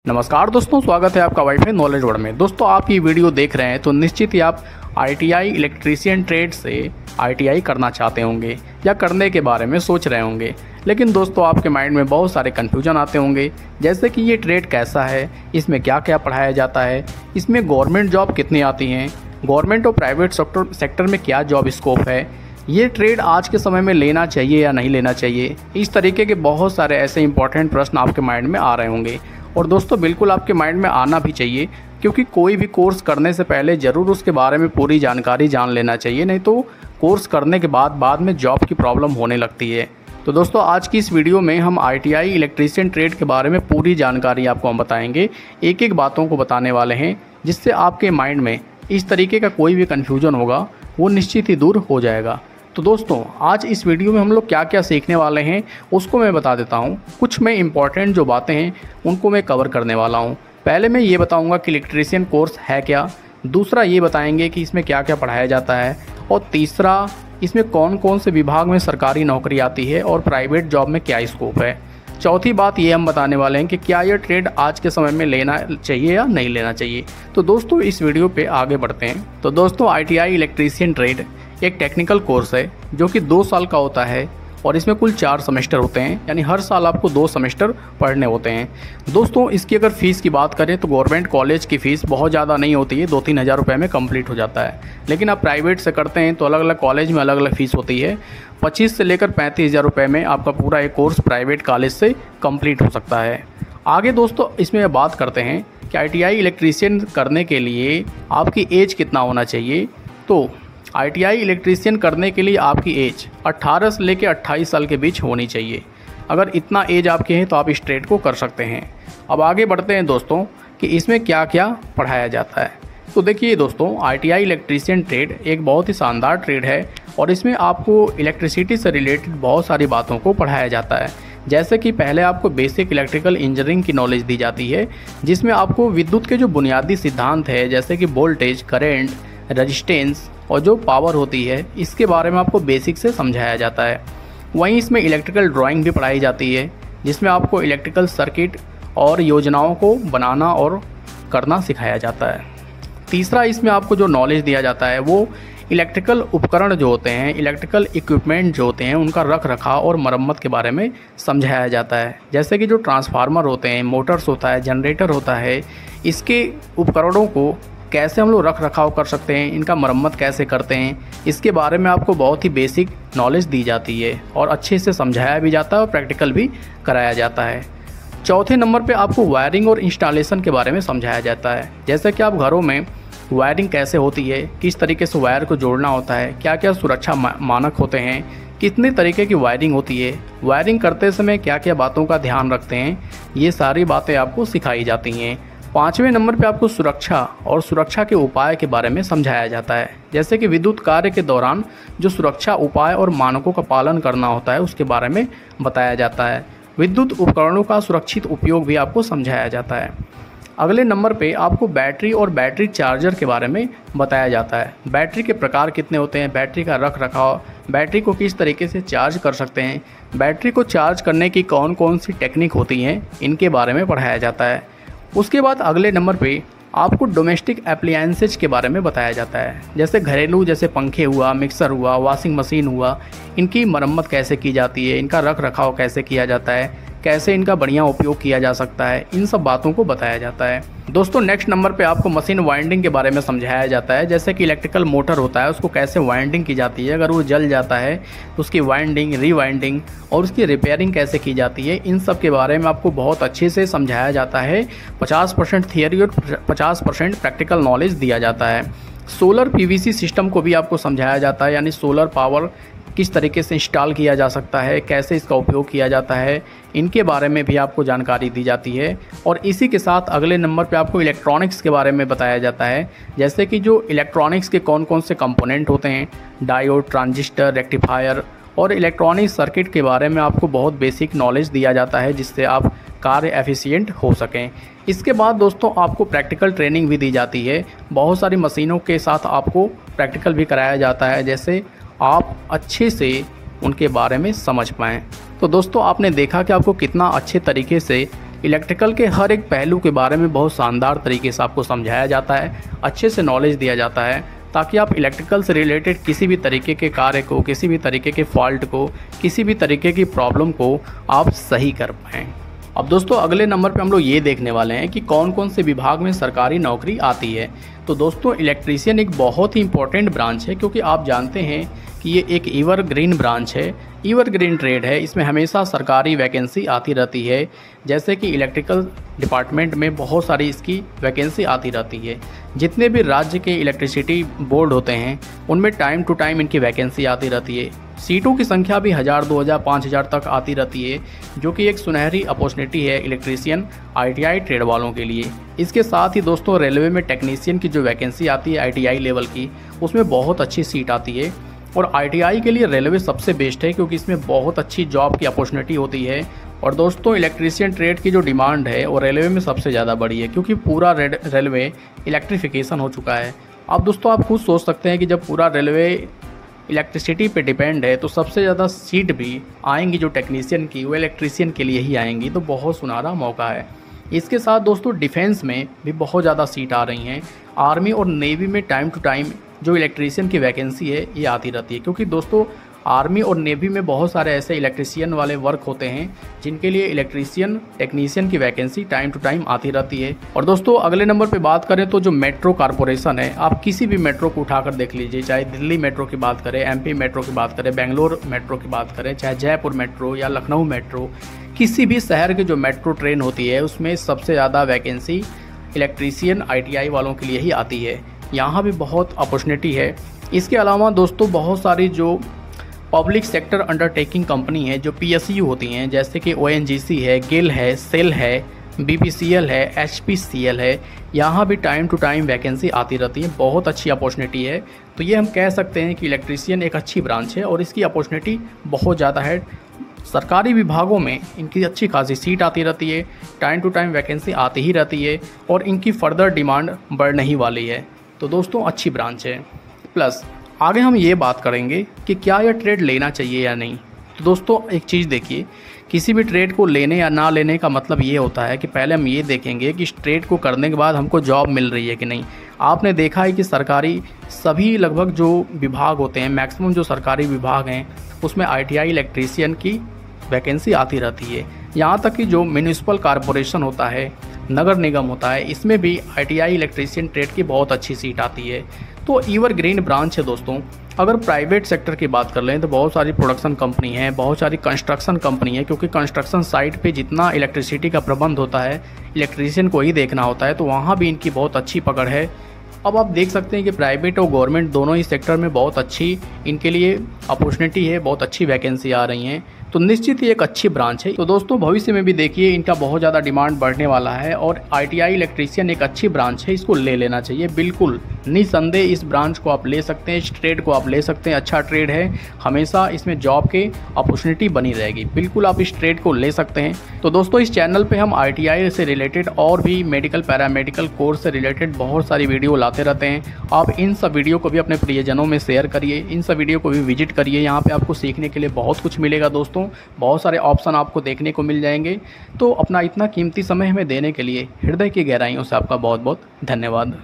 नमस्कार दोस्तों, स्वागत है आपका वाईफाई नॉलेज वर्ल्ड में। दोस्तों, आप ये वीडियो देख रहे हैं तो निश्चित ही आप ITI इलेक्ट्रीशियन ट्रेड से ITI करना चाहते होंगे या करने के बारे में सोच रहे होंगे। लेकिन दोस्तों, आपके माइंड में बहुत सारे कन्फ्यूजन आते होंगे, जैसे कि ये ट्रेड कैसा है, इसमें क्या क्या पढ़ाया जाता है, इसमें गवर्नमेंट जॉब कितनी आती हैं, गवर्नमेंट और प्राइवेट सेक्टर में क्या जॉब स्कोप है, ये ट्रेड आज के समय में लेना चाहिए या नहीं लेना चाहिए। इस तरीके के बहुत सारे ऐसे इंपॉर्टेंट प्रश्न आपके माइंड में आ रहे होंगे। और दोस्तों, बिल्कुल आपके माइंड में आना भी चाहिए, क्योंकि कोई भी कोर्स करने से पहले ज़रूर उसके बारे में पूरी जानकारी जान लेना चाहिए, नहीं तो कोर्स करने के बाद में जॉब की प्रॉब्लम होने लगती है। तो दोस्तों, आज की इस वीडियो में हम ITI इलेक्ट्रीशियन ट्रेड के बारे में पूरी जानकारी आपको हम बताएंगे। एक एक बातों को बताने वाले हैं, जिससे आपके माइंड में इस तरीके का कोई भी कन्फ्यूजन होगा वो निश्चित ही दूर हो जाएगा। तो दोस्तों, आज इस वीडियो में हम लोग क्या क्या सीखने वाले हैं उसको मैं बता देता हूं। कुछ में इम्पॉर्टेंट जो बातें हैं उनको मैं कवर करने वाला हूं। पहले मैं ये बताऊंगा कि इलेक्ट्रीशियन कोर्स है क्या, दूसरा ये बताएंगे कि इसमें क्या क्या पढ़ाया जाता है, और तीसरा इसमें कौन कौन से विभाग में सरकारी नौकरी आती है और प्राइवेट जॉब में क्या स्कोप है। चौथी बात ये हम बताने वाले हैं कि क्या यह ट्रेड आज के समय में लेना चाहिए या नहीं लेना चाहिए। तो दोस्तों, इस वीडियो पे आगे बढ़ते हैं। तो दोस्तों, ITI इलेक्ट्रीशियन ट्रेड एक टेक्निकल कोर्स है जो कि 2 साल का होता है, और इसमें कुल 4 सेमेस्टर होते हैं, यानी हर साल आपको 2 सेमेस्टर पढ़ने होते हैं। दोस्तों, इसकी अगर फ़ीस की बात करें तो गवर्नमेंट कॉलेज की फ़ीस बहुत ज़्यादा नहीं होती है, 2-3 हज़ार रुपये में कंप्लीट हो जाता है। लेकिन आप प्राइवेट से करते हैं तो अलग अलग कॉलेज में अलग अलग फ़ीस होती है। 25 से लेकर 35 हज़ार रुपये में आपका पूरा एक कोर्स प्राइवेट कॉलेज से कंप्लीट हो सकता है। आगे दोस्तों, इसमें बात करते हैं कि ITI इलेक्ट्रीशियन करने के लिए आपकी एज कितना होना चाहिए। तो ITI इलेक्ट्रीशियन करने के लिए आपकी एज 18 से लेकर 28 साल के बीच होनी चाहिए। अगर इतना एज आपके हैं तो आप इस ट्रेड को कर सकते हैं। अब आगे बढ़ते हैं दोस्तों कि इसमें क्या क्या पढ़ाया जाता है। तो देखिए दोस्तों, ITI इलेक्ट्रीशियन ट्रेड एक बहुत ही शानदार ट्रेड है, और इसमें आपको इलेक्ट्रिसिटी से रिलेटेड बहुत सारी बातों को पढ़ाया जाता है। जैसे कि पहले आपको बेसिक इलेक्ट्रिकल इंजीनियरिंग की नॉलेज दी जाती है, जिसमें आपको विद्युत के जो बुनियादी सिद्धांत है, जैसे कि वोल्टेज, करेंट, रेजिस्टेंस और जो पावर होती है, इसके बारे में आपको बेसिक से समझाया जाता है। वहीं इसमें इलेक्ट्रिकल ड्राइंग भी पढ़ाई जाती है, जिसमें आपको इलेक्ट्रिकल सर्किट और योजनाओं को बनाना और करना सिखाया जाता है। तीसरा, इसमें आपको जो नॉलेज दिया जाता है वो इलेक्ट्रिकल उपकरण जो होते हैं, इलेक्ट्रिकल इक्विपमेंट जो होते हैं, उनका रख रखाव और मरम्मत के बारे में समझाया जाता है। जैसे कि जो ट्रांसफार्मर होते हैं, मोटर्स होता है, जनरेटर होता है, इसके उपकरणों को कैसे हम लोग रख रखाव कर सकते हैं, इनका मरम्मत कैसे करते हैं, इसके बारे में आपको बहुत ही बेसिक नॉलेज दी जाती है, और अच्छे से समझाया भी जाता है और प्रैक्टिकल भी कराया जाता है। चौथे नंबर पे आपको वायरिंग और इंस्टॉलेशन के बारे में समझाया जाता है। जैसे कि आप घरों में वायरिंग कैसे होती है, किस तरीके से वायर को जोड़ना होता है, क्या क्या सुरक्षा मानक होते हैं, कितने तरीके की वायरिंग होती है, वायरिंग करते समय क्या क्या बातों का ध्यान रखते हैं, ये सारी बातें आपको सिखाई जाती हैं। 5वें नंबर पे आपको सुरक्षा और सुरक्षा के उपाय के बारे में समझाया जाता है। जैसे कि विद्युत कार्य के दौरान जो सुरक्षा उपाय और मानकों का पालन करना होता है, उसके बारे में बताया जाता है। विद्युत उपकरणों का सुरक्षित उपयोग भी आपको समझाया जाता है। अगले नंबर पे आपको बैटरी और बैटरी चार्जर के बारे में बताया जाता है। बैटरी के प्रकार कितने होते हैं, बैटरी का रख रखाव, बैटरी को किस तरीके से चार्ज कर सकते हैं, बैटरी को चार्ज करने की कौन कौन सी टेक्निक होती हैं, इनके बारे में पढ़ाया जाता है। उसके बाद अगले नंबर पे आपको डोमेस्टिक एप्लायंसेज के बारे में बताया जाता है। जैसे घरेलू, जैसे पंखे हुआ, मिक्सर हुआ, वॉशिंग मशीन हुआ, इनकी मरम्मत कैसे की जाती है, इनका रख रखाव कैसे किया जाता है, कैसे इनका बढ़िया उपयोग किया जा सकता है, इन सब बातों को बताया जाता है। दोस्तों, नेक्स्ट नंबर पे आपको मशीन वाइंडिंग के बारे में समझाया जाता है। जैसे कि इलेक्ट्रिकल मोटर होता है, उसको कैसे वाइंडिंग की जाती है, अगर वो जल जाता है तो उसकी वाइंडिंग, रीवाइंडिंग और उसकी रिपेयरिंग कैसे की जाती है, इन सब के बारे में आपको बहुत अच्छे से समझाया जाता है। 50% थियरी और 50% प्रैक्टिकल नॉलेज दिया जाता है। सोलर PVC सिस्टम को भी आपको समझाया जाता है, यानी सोलर पावर किस तरीके से इंस्टॉल किया जा सकता है, कैसे इसका उपयोग किया जाता है, इनके बारे में भी आपको जानकारी दी जाती है। और इसी के साथ अगले नंबर पे आपको इलेक्ट्रॉनिक्स के बारे में बताया जाता है। जैसे कि जो इलेक्ट्रॉनिक्स के कौन कौन से कंपोनेंट होते हैं, डायोड, ट्रांजिस्टर, रेक्टिफायर और इलेक्ट्रॉनिक सर्किट के बारे में आपको बहुत बेसिक नॉलेज दिया जाता है, जिससे आप कार्य एफिशिएंट हो सकें। इसके बाद दोस्तों, आपको प्रैक्टिकल ट्रेनिंग भी दी जाती है। बहुत सारी मशीनों के साथ आपको प्रैक्टिकल भी कराया जाता है, जैसे आप अच्छे से उनके बारे में समझ पाएँ। तो दोस्तों, आपने देखा कि आपको कितना अच्छे तरीके से इलेक्ट्रिकल के हर एक पहलू के बारे में बहुत शानदार तरीके से आपको समझाया जाता है, अच्छे से नॉलेज दिया जाता है, ताकि आप इलेक्ट्रिकल से रिलेटेड किसी भी तरीके के कार्य को, किसी भी तरीके के फॉल्ट को, किसी भी तरीके की प्रॉब्लम को आप सही कर पाएँ। अब दोस्तों अगले नंबर पे हम लोग ये देखने वाले हैं कि कौन कौन से विभाग में सरकारी नौकरी आती है। तो दोस्तों इलेक्ट्रीशियन एक बहुत ही इंपॉर्टेंट ब्रांच है, क्योंकि आप जानते हैं कि ये एक एवरग्रीन ब्रांच है, एवरग्रीन ट्रेड है। इसमें हमेशा सरकारी वैकेंसी आती रहती है, जैसे कि इलेक्ट्रिकल डिपार्टमेंट में बहुत सारी इसकी वैकेंसी आती रहती है। जितने भी राज्य के इलेक्ट्रिसिटी बोर्ड होते हैं उनमें टाइम टू टाइम इनकी वैकेंसी आती रहती है। सीटों की संख्या भी 1000, 2000, 5000 तक आती रहती है, जो कि एक सुनहरी अपॉर्चुनिटी है इलेक्ट्रीशियन ITI ट्रेड वालों के लिए। इसके साथ ही दोस्तों रेलवे में टेक्नीशियन की जो वैकेंसी आती है ITI लेवल की, उसमें बहुत अच्छी सीट आती है। और ITI के लिए रेलवे सबसे बेस्ट है, क्योंकि इसमें बहुत अच्छी जॉब की अपॉर्चुनिटी होती है। और दोस्तों इलेक्ट्रीशियन ट्रेड की जो डिमांड है वो रेलवे में सबसे ज़्यादा बड़ी है, क्योंकि पूरा रेलवे इलेक्ट्रिफिकेशन हो चुका है। अब दोस्तों आप खुद सोच सकते हैं कि जब पूरा रेलवे इलेक्ट्रिसिटी पे डिपेंड है, तो सबसे ज़्यादा सीट भी आएंगी जो टेक्नीशियन की, वो इलेक्ट्रीशियन के लिए ही आएंगी। तो बहुत सुनहरा मौका है। इसके साथ दोस्तों डिफेंस में भी बहुत ज़्यादा सीट आ रही हैं। आर्मी और नेवी में टाइम टू टाइम जो इलेक्ट्रीशियन की वैकेंसी है ये आती रहती है, क्योंकि दोस्तों आर्मी और नेवी में बहुत सारे ऐसे इलेक्ट्रीशियन वाले वर्क होते हैं जिनके लिए इलेक्ट्रीशियन टेक्नीशियन की वैकेंसी टाइम टू टाइम आती रहती है। और दोस्तों अगले नंबर पे बात करें तो जो मेट्रो कॉरपोरेशन है, आप किसी भी मेट्रो को उठाकर देख लीजिए, चाहे दिल्ली मेट्रो की बात करें, MP मेट्रो की बात करें, बेंगलोर मेट्रो की बात करें, चाहे जयपुर मेट्रो या लखनऊ मेट्रो, किसी भी शहर की जो मेट्रो ट्रेन होती है उसमें सबसे ज़्यादा वैकेंसी इलेक्ट्रीशियन ITI वालों के लिए ही आती है। यहाँ भी बहुत अपॉर्चुनिटी है। इसके अलावा दोस्तों बहुत सारी जो पब्लिक सेक्टर अंडरटेकिंग कंपनी है, जो PSU होती हैं, जैसे कि ONGC है, गिल है, सेल है, BPCL है, HPCL है, यहाँ भी टाइम टू टाइम वैकेंसी आती रहती है। बहुत अच्छी अपॉर्चुनिटी है। तो ये हम कह सकते हैं कि इलेक्ट्रीशियन एक अच्छी ब्रांच है और इसकी अपॉर्चुनिटी बहुत ज़्यादा है। सरकारी विभागों में इनकी अच्छी खासी सीट आती रहती है, टाइम टू टाइम वैकेंसी आती ही रहती है और इनकी फ़र्दर डिमांड बढ़ने ही वाली है। तो दोस्तों अच्छी ब्रांच है। प्लस आगे हम ये बात करेंगे कि क्या यह ट्रेड लेना चाहिए या नहीं। तो दोस्तों एक चीज़ देखिए, किसी भी ट्रेड को लेने या ना लेने का मतलब ये होता है कि पहले हम ये देखेंगे कि इस ट्रेड को करने के बाद हमको जॉब मिल रही है कि नहीं। आपने देखा है कि सरकारी सभी लगभग जो विभाग होते हैं, मैक्सिमम जो सरकारी विभाग हैं उसमें ITI इलेक्ट्रीशियन की वैकेंसी आती रहती है। यहाँ तक कि जो म्यूनिसिपल कॉरपोरेशन होता है, नगर निगम होता है, इसमें भी ITI इलेक्ट्रीशियन ट्रेड की बहुत अच्छी सीट आती है। तो एवरग्रीन ब्रांच है दोस्तों। अगर प्राइवेट सेक्टर की बात कर लें तो बहुत सारी प्रोडक्शन कंपनी है, बहुत सारी कंस्ट्रक्शन कंपनी है, क्योंकि कंस्ट्रक्शन साइट पे जितना इलेक्ट्रिसिटी का प्रबंध होता है इलेक्ट्रीशियन को ही देखना होता है, तो वहाँ भी इनकी बहुत अच्छी पकड़ है। अब आप देख सकते हैं कि प्राइवेट और गवर्नमेंट दोनों ही सेक्टर में बहुत अच्छी इनके लिए अपॉर्चुनिटी है, बहुत अच्छी वैकेंसी आ रही हैं। तो निश्चित ही एक अच्छी ब्रांच है। तो दोस्तों भविष्य में भी देखिए इनका बहुत ज़्यादा डिमांड बढ़ने वाला है और ITI इलेक्ट्रीशियन एक अच्छी ब्रांच है, इसको ले लेना चाहिए। बिल्कुल निसंदेह इस ब्रांच को आप ले सकते हैं, इस ट्रेड को आप ले सकते हैं। अच्छा ट्रेड है, हमेशा इसमें जॉब के अपॉर्चुनिटी बनी रहेगी। बिल्कुल आप इस ट्रेड को ले सकते हैं। तो दोस्तों इस चैनल पे हम ITI से रिलेटेड और भी मेडिकल पैरामेडिकल कोर्स से रिलेटेड बहुत सारी वीडियो लाते रहते हैं। आप इन सब वीडियो को भी अपने प्रियजनों में शेयर करिए, इन सब वीडियो को भी विजिट करिए। यहाँ पे आपको सीखने के लिए बहुत कुछ मिलेगा दोस्तों, बहुत सारे ऑप्शन आपको देखने को मिल जाएंगे। तो अपना इतना कीमती समय हमें देने के लिए हृदय की गहराइयों से आपका बहुत बहुत धन्यवाद।